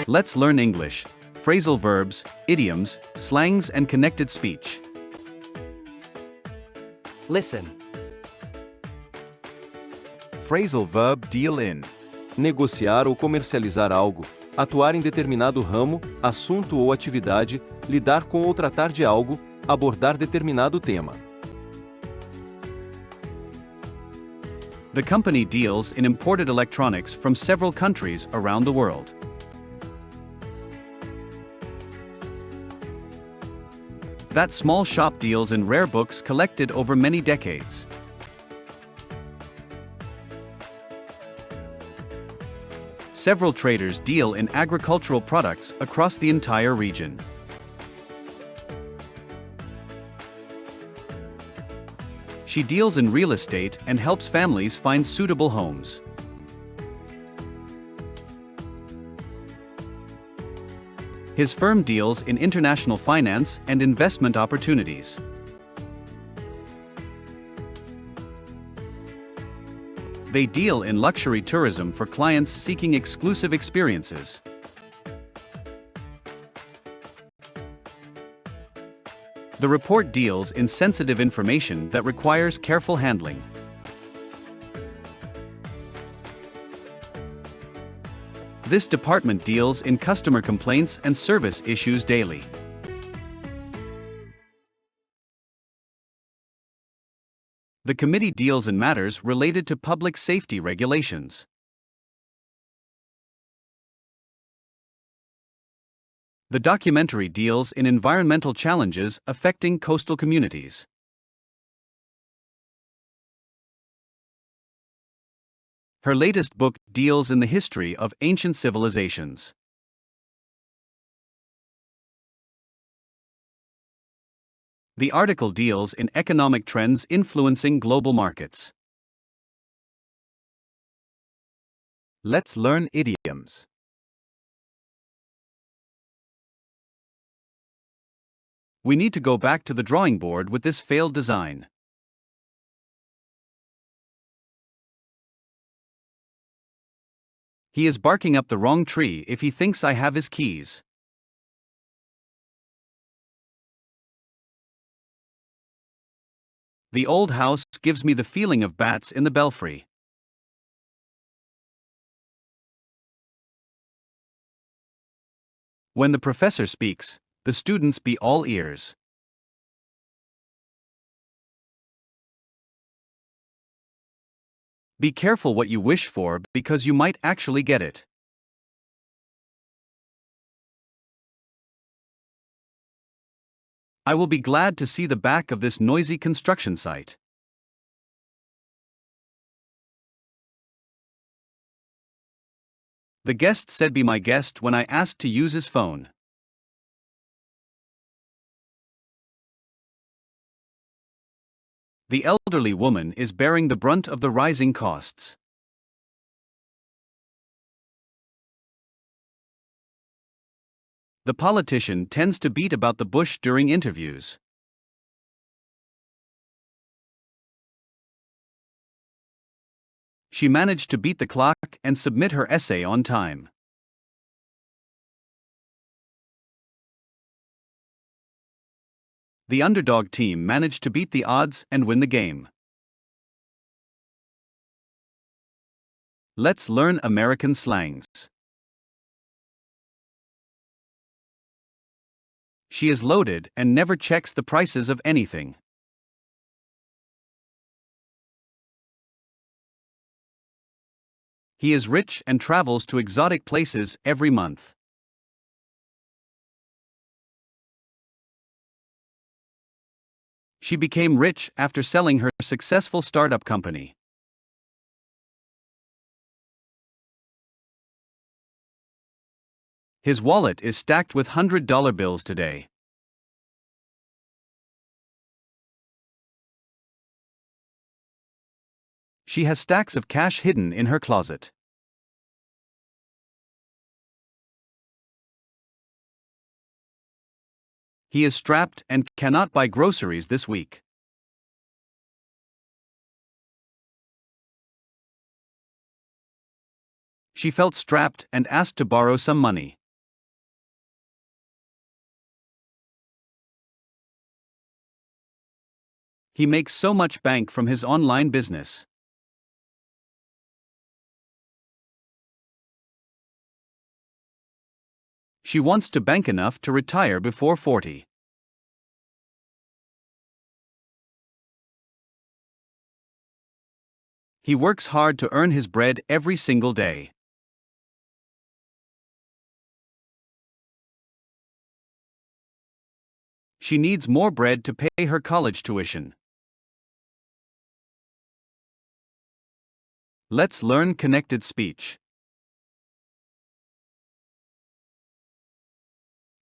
Let's learn English, phrasal verbs, idioms, slangs and connected speech. Listen. Phrasal verb deal in. Negociar ou comercializar algo, atuar em determinado ramo, assunto ou atividade, lidar com ou tratar de algo, abordar determinado tema. The company deals in imported electronics from several countries around the world. That small shop deals in rare books collected over many decades. Several traders deal in agricultural products across the entire region. She deals in real estate and helps families find suitable homes. His firm deals in international finance and investment opportunities. They deal in luxury tourism for clients seeking exclusive experiences. The report deals in sensitive information that requires careful handling. This department deals in customer complaints and service issues daily. The committee deals in matters related to public safety regulations. The documentary deals in environmental challenges affecting coastal communities. Her latest book deals in the history of ancient civilizations. The article deals in economic trends influencing global markets. Let's learn idioms. We need to go back to the drawing board with this failed design. He is barking up the wrong tree if he thinks I have his keys. The old house gives me the feeling of bats in the belfry. When the professor speaks, the students be all ears. Be careful what you wish for because you might actually get it. I will be glad to see the back of this noisy construction site. The guest said be my guest when I asked to use his phone. The elderly woman is bearing the brunt of the rising costs. The politician tends to beat about the bush during interviews. She managed to beat the clock and submit her essay on time. The underdog team managed to beat the odds and win the game. Let's learn American slangs. She is loaded and never checks the prices of anything. He is rich and travels to exotic places every month. She became rich after selling her successful startup company. His wallet is stacked with $100 bills today. She has stacks of cash hidden in her closet. He is strapped and cannot buy groceries this week. She felt strapped and asked to borrow some money. He makes so much bank from his online business. She wants to bank enough to retire before 40. He works hard to earn his bread every single day. She needs more bread to pay her college tuition. Let's learn connected speech.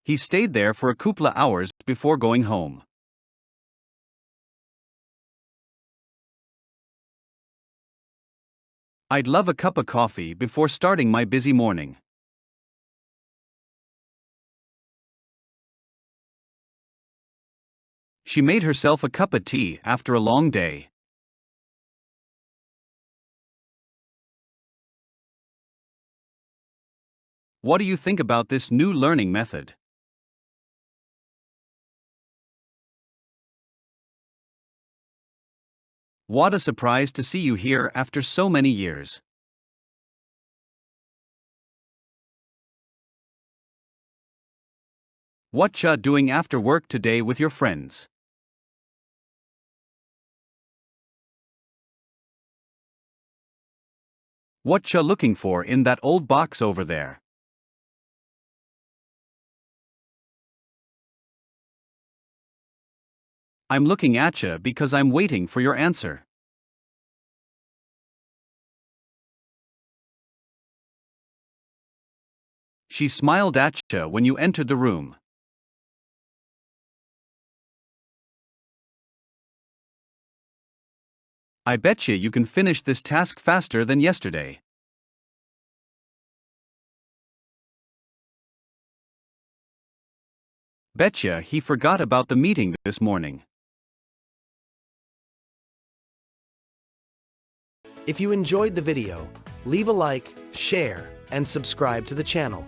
He stayed there for a couple of hours before going home. I'd love a cup of coffee before starting my busy morning. She made herself a cup of tea after a long day. What do you think about this new learning method? What a surprise to see you here after so many years. What ya doing after work today with your friends? What ya looking for in that old box over there? I'm looking at ya because I'm waiting for your answer. She smiled at ya when you entered the room. I betcha you can finish this task faster than yesterday. Betcha he forgot about the meeting this morning. If you enjoyed the video, leave a like, share, and subscribe to the channel.